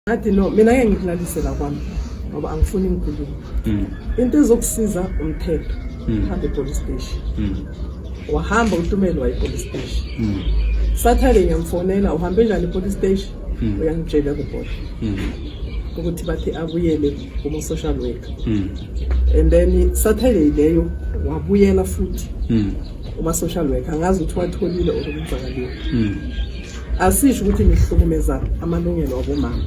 Ngathi no mina ngeke ngikulalisela kwami ngoba angifuni ngikhulume. Into ezokusiza umthetho hambe police station. Wahamba uTumelo waye police station. Saturday ngiyamfonela uhambe njani police station? Uyangitshela kubona. Ukuthi bathi abuyele kuma social worker. And then Saturday leyo wabuyela futhi. Uma social worker angazi ukuthi watholile okumzakalile. Asisho ukuthi ngihlukumeza amalungelo wabomama.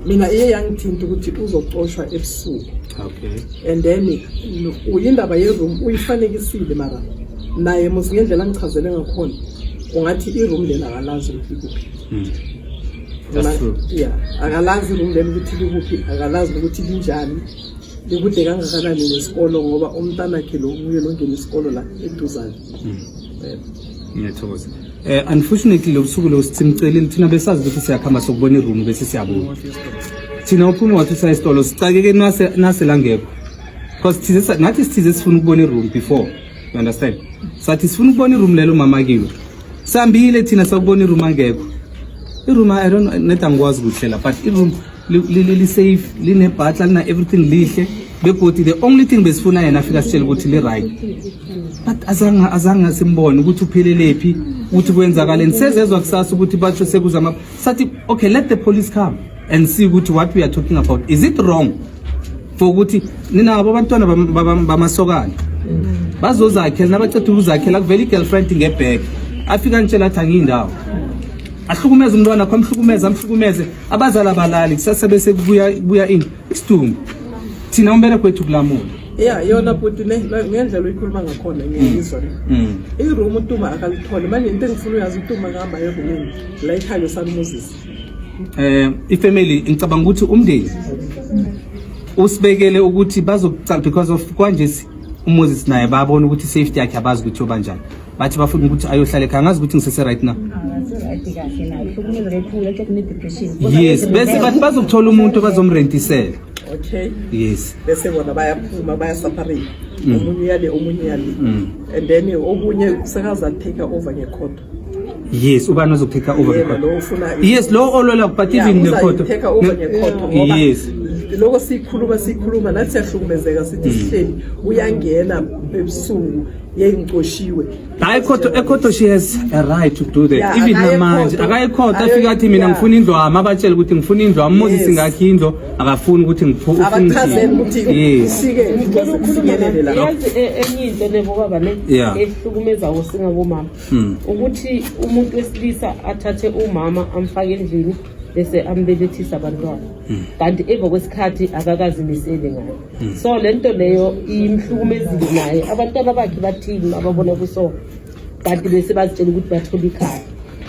Mina iye yangithinta ukuthi uzoxoshwa ebusuku. Okay. And then uyindaba yeroom uyifanekisile mara naye musingendlela angichazele ngakhona ungathi iroom lena akalazi ukuthi kuphi. That's true. Yeah, akalazi iroom lena ukuthi kuphi, akalazi ukuthi linjani. Likude kangakanani nesikolo ngoba umntana wakhe lo uye longena isikolo la eduzane. Ngiyathokoza. Unfortunately lo busuku lo simcelile thina besazi ukuthi siyakhamba sokubona iroom bese siyabuka. Thina uphuma wathi sayisitolo sicakeke nase langekho. Because thize nathi sithize sifuna ukubona iroom before. You understand? Sathi sifuna ukubona iroom lelo mama kiwo. Sambile thina sakubona iroom angekho. Iroom I don't know net angikwazi ukuhlela but iroom li safe line butler lina everything lihle begodi the only thing besifuna yena afika sitshela ukuthi li right. But azanga simbone ukuthi uphelelepi ukuthi kwenzakaleni sezezwa kusasa ukuthi batho sekuza sathi okay let the police come and see ukuthi what we are talking about is it wrong for ukuthi nina abantwana bamasokana bazozakhela nabacethe ukuzakhela kuvela igirlfriend ngebag afika ntshela athi angiyindawo ahlukumeza umntwana akho amhlukumeze abazala balali kusasa bese kubuya ini isidumbu thina umbele kwethu kulamula. Yeah, yona futhi ngendlela oyikhuluma ngakhona ngiyizwa. Iroom uTuma akalithole manje into engifuna uyazi uTuma ngihamba yebuleni la ekhaya San Moses. Ifamily ngicabanga ukuthi umndeni usibekele ukuthi bazokucala because of kwanje uMoses naye babona ukuthi safety yakhe abazi ukuthi obanjani. Bathi bafuna ukuthi ayohlala ekhaya ngazi ukuthi ngisese right now. Yes, bese bathi bazokuthola umuntu bazomrentisela. Okay. Yes. Bese bona bayaphuma bayaseparate. Omunye yale and then okunye sekaza take over ngekhotho. Yes, ubani ozokutake over ngekhotho. Yes, lo olola but even ngekhotho. Take over ngekhotho ngoba. Yes. Lokho sikhuluma nathi siyahlukumezeka sithi sihleli uyangena ebusuku yengicoshiwe. Hayi ekhotho she has a right to do that. Even namanje akayikhotho afika athi mina ngifuna indlu ama abatshela ukuthi ngifuna indlu aMoses ngakhi indlu akafuni ukuthi ngiphume ukuthi isike ukufinyelela la. Enye into lebokaba le ehlukumeza usingabomama ukuthi umuntu wesilisa athathe umama amfake endlini bese ambelethisa abantwana kanti emva kwesikhathi akakazimisele ngayo so lento leyo imhlukumezile naye abantwana bakhe bathini ababona kuso kanti bese bazitshela ukuthi bathola ikhaya.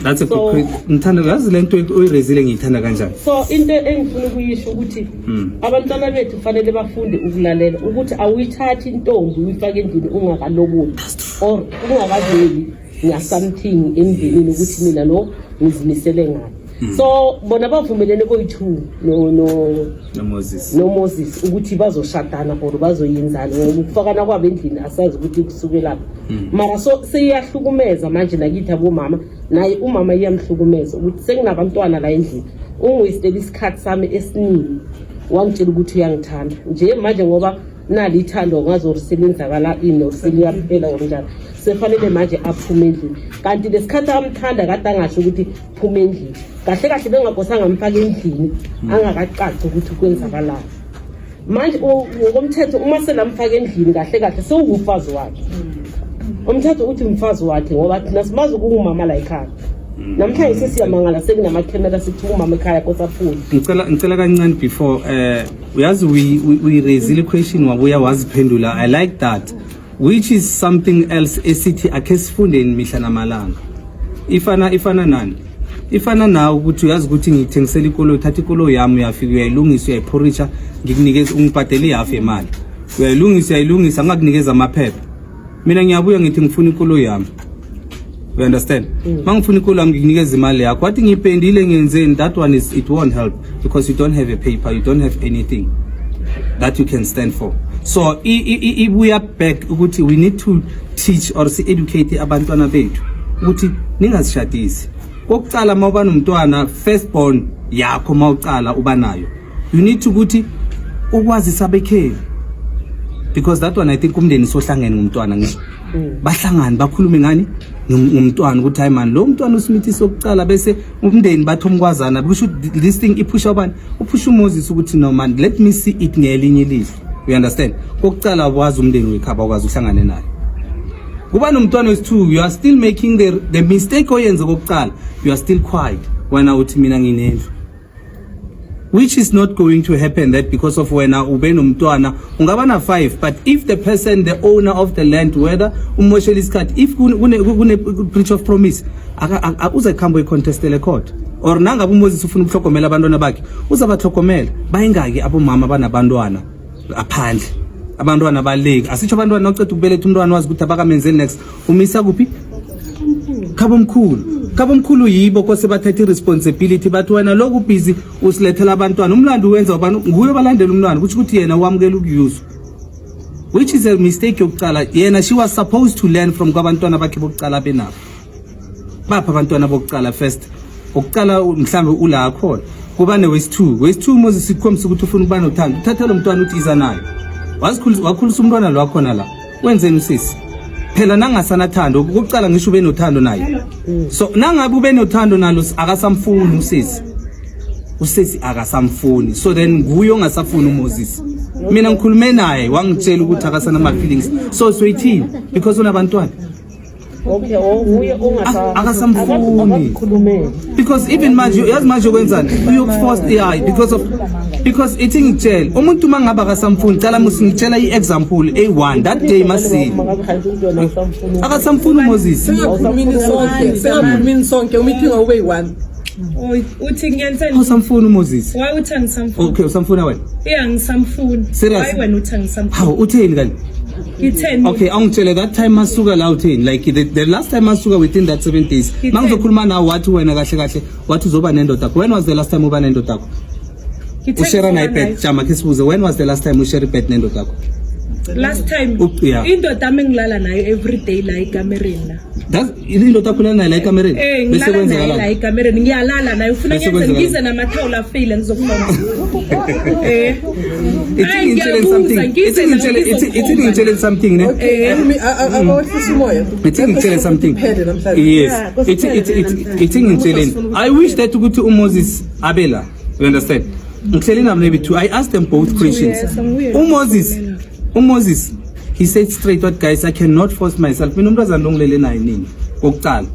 That's a good ngithanda yazi lento oyirezile ngiyithanda kanjani. So into engifuna ukuyisho ukuthi abantwana bethu kufanele bafunde ukulalela ukuthi awuyithathi intombi uyifake endlini ungakaloboli or ungakaveli ngasamthing endlini ukuthi mina lo ngizimisele ngayo. So bona bavumelene boyi2 no Moses ukuthi bazoshadana or bazoyenzana ngoba ukufakana kwabo endlini asazi ukuthi kusukela lapho. Mara so seyahlukumeza manje nakithi abomama naye umama iyamhlukumeza ukuthi senginabantwana la endlini ungiyistela isikhathi sami esiningi wangitshela ukuthi uyangithanda nje manje ngoba nali ithando ngazorisebenzakala inoseliyaphela kanjalo sefanele manje aphume endlini kanti lesikhathi amthanda kade angasho ukuthi phuma endlini kahle bengakosanga amfake endlini angakacaci ukuthi kwenzakala manje ngokomthetho uma selamfake endlini kahle sewumfazi wakhe umthetho uthi umfazi wakhe ngoba thina simazi ukungumama la ekhaya namhlanje sesiyamangala sekunamakhemera sithi umama ekhaya kosaphula. Ngicela kancane before uyazi we raise the question wabuya waziphendula. I like that, which is something else esithi akhe sifunde imihla namalanga. Ifana nani ifana nawe ukuthi uyazi ukuthi ngithengisela ikolo uthatha ikolo yami uyafika uyayilungisa uyayiphoricha ngikunikeza ungibhadele half emali uyayilungisa ngakunikeza amaphepha mina ngiyabuya ngithi ngifuna ikolo yami. You understand? Mangifuna ikolo yami ngikunikeza imali yakho wathi ngiphendile ngenzeni that one is it won't help because you don't have a paper, you don't have anything that you can stand for. So we are back ukuthi we need to teach or educate abantwana bethu ukuthi ningazishadisi kokucala mawuba nomntwana firstborn yakho mawucala uba nayo, you need to ukuthi ukwazisa abekheli, because that one I think umndeni sohlangene ngumntwana ngisho bahlangane bakhulume ngani ngumntwana ukuthi hayi man lo mntwana uSmith sokucala bese umndeni bathi umkwazana kusho this thing iphusha ubani uphusha uMoses ukuthi no man let me see it ngelinye ilihlo. You understand? Kokucala wazi umndeni wekhaba ukwazi uhlangane naye. Kuba nomntwana wesi2 you are still making the mistake oyenze kokucala, you are still quiet wena uthi mina nginendlu, which is not going to happen that because of wena ube nomntwana ungaba na 5, but if the person the owner of the land whether umoshela isikhathi if kune breach of promise uza khamba uyicontestele court or nangabe uMoses ufuna ukuhlogomela abantwana bakhe uzabathlogomela bayingaki abomama banabantwana aphandle abantwana baleki asitsho abantwana oceda ukubeletha umntwana wazi ukuthi abakamenzeli next umisa kuphi khabomkhulu yibo kose bathatha responsibility bathi wena lokhu busy usilethela abantwana umlando wenza abantu nguye balandela umntwana ukuthi yena wamukela ukuyuza, which is a mistake yokucala. Yena she was supposed to learn from kwabantwana bakhe bokucala benabo bapha abantwana bokucala first okucala mhlambe ula khona kuba wesi2 Moses sikhomisa ukuthi ufuna ukuba nothando uthathela umntwana uthi iza nayo wakhulisa umntwana lo wakhona la wenzeni usisi phela nangasanathando ukucala ngisho ube nothando naye. So nangabe ube nothando nalo akasamfuni usisi akasamfuni, so then nguye ongasafuni uMoses. Mina ngikhulume naye wangitshela ukuthi akasana ama feelings, so soyithini because unabantwana okay nguye akasamfuni because even manje yazi manje kwenzani uyokuforce AI because ithi ngitshela umuntu mangaba akasamfuni cala musingitshela iexample A1 that day masi akasamfuni uMoses sengakhulumini sonke umeeting away 1 uthi ngiyanseni usamfuni uMoses why uthi angisamfuni okay usamfuna wena ngisamfuni serious why wena uthi angisamfuni how utheni kanti ngitheni okay angitshele that time masuka la utheni like the last time masuka within that 7 days mangizokhuluma nawe wathi wena kahle wathi uzoba nendoda yakho. When was the last time uba nendoda yakho ushare na iPad jama kesibuze when was the last time ushare iPad nendoda yakho last time indoda ngilala nayo every day la ekamereni la that indoda yakho nayo la ekamereni bese kwenzeka la ekamereni ngiyalala nayo ufuna ngenze ngize namathawula fail ngizokufona it's something ne it's something yes it's I wish that ukuthi uMoses abela you understand ngihleli nami maybe two I asked them both questions. uMoses he said straight what guys I cannot force myself mina umuntu azandongilele naye nini kokucala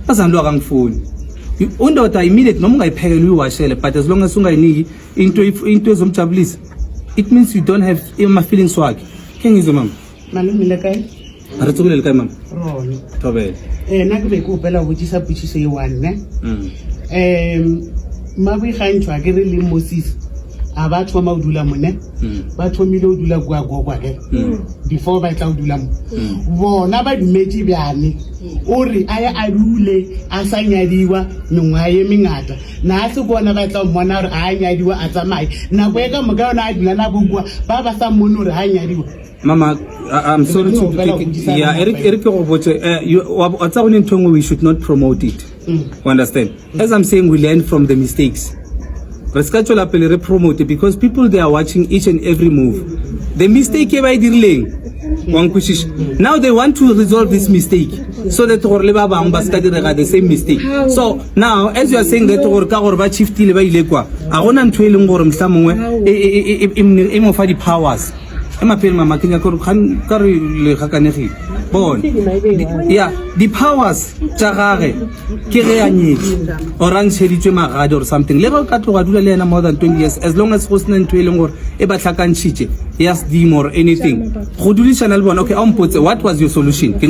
azandlo akangifuni undoda immediate noma ungayiphekela uyiwashele but as long as ungayiniki into ezomjabulisa it means you don't have my feelings wakhe ke ngizwe mama malumile kai aratsukile kai mama rona thobela nakube kupela ukutshisa butshise yi1 ne mabi gantshwa ke re le Moses abatho maudula mone bathomile udula kwa ke before ba tla udula mo bona ba dumetse byane ori aya adule asanyadiwa mengwaye mingata na se bona ba tla mmona re a nyadiwa a tsamaye na go eka moka ona adula na bogwa ba ba sa mmono re a nyadiwa. Mama, I'm sorry to yeah, Eric you we should not promote it. Understand? As I'm saying, we learn from the mistakes. Promote it because people they are watching each and every move. The mistake now they want to resolve this mistake so that the same mistake. So now as you are saying that chief the powers. Mama yeah, the powers or something. More than 20 years, as long as yes, dim or anything. Okay, what was your solution? Why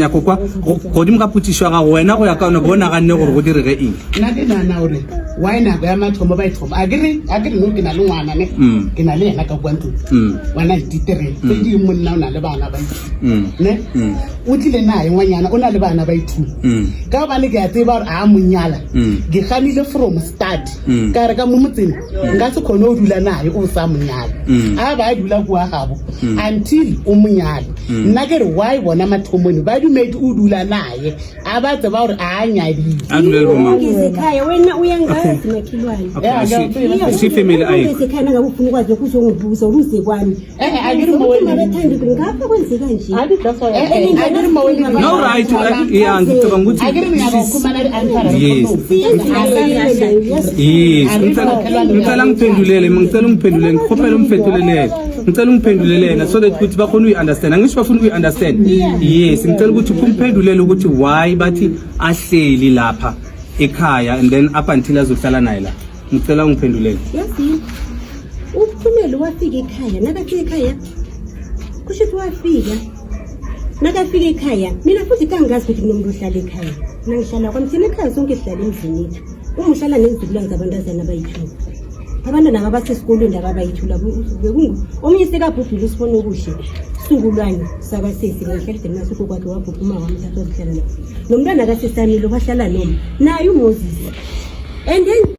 not? I'm not from I agree. No, can I when I did tse di monna o na le bana ba ne o tlile nae ngwanyana o na le bana ba ithu ka ba ne ke a tseba gore a monyala ke ganile from start ka re ka mo motseng nka se khone o dula nae o sa monyala a ba dula kwa gabo until o monyala nna ke re why bona mathomoni ba dumedi o dula nae a ba tseba gore a nyadi ngesekhaya wena uyangazi makilwane si family ayi ngesekhaya ngabe ufuna ukwazi ukuzongibuza uluze kwami akiri maweli abathandi ngapha kwenzeka nje akiri maweli no right yeah ngicabanga ukuthi akiri ngiyakhuluma na antara yes ngicela ngiphendulele ngikhopela ngiphendulele so that ukuthi bakhona uyi-understand angisho bafuna uyi-understand yes ngicela ukuthi kumphendulele ukuthi why bathi ahleli lapha ekhaya and then up until azohlala naye la ngicela ungiphendulele yazi uphumele wafika ekhaya nakafika ekhaya kusho ukuthi wafika nakafika ekhaya mina futhi kangazi ukuthi kunomuntu ohlala ekhaya nangihlala kwami thina ekhaya sonke sihlala endlini yethu uma uhlala nezizukulwane zabantazana abayithula abantwana abasesikolweni laba abayithula omunye sekabhubhile usibone okuhle sukulwane sakasesi ngihlala nasuku kwakhe wabhuphuma wami thatha zihlala nomntwana kasesamilo bahlala noma naye uMoses and then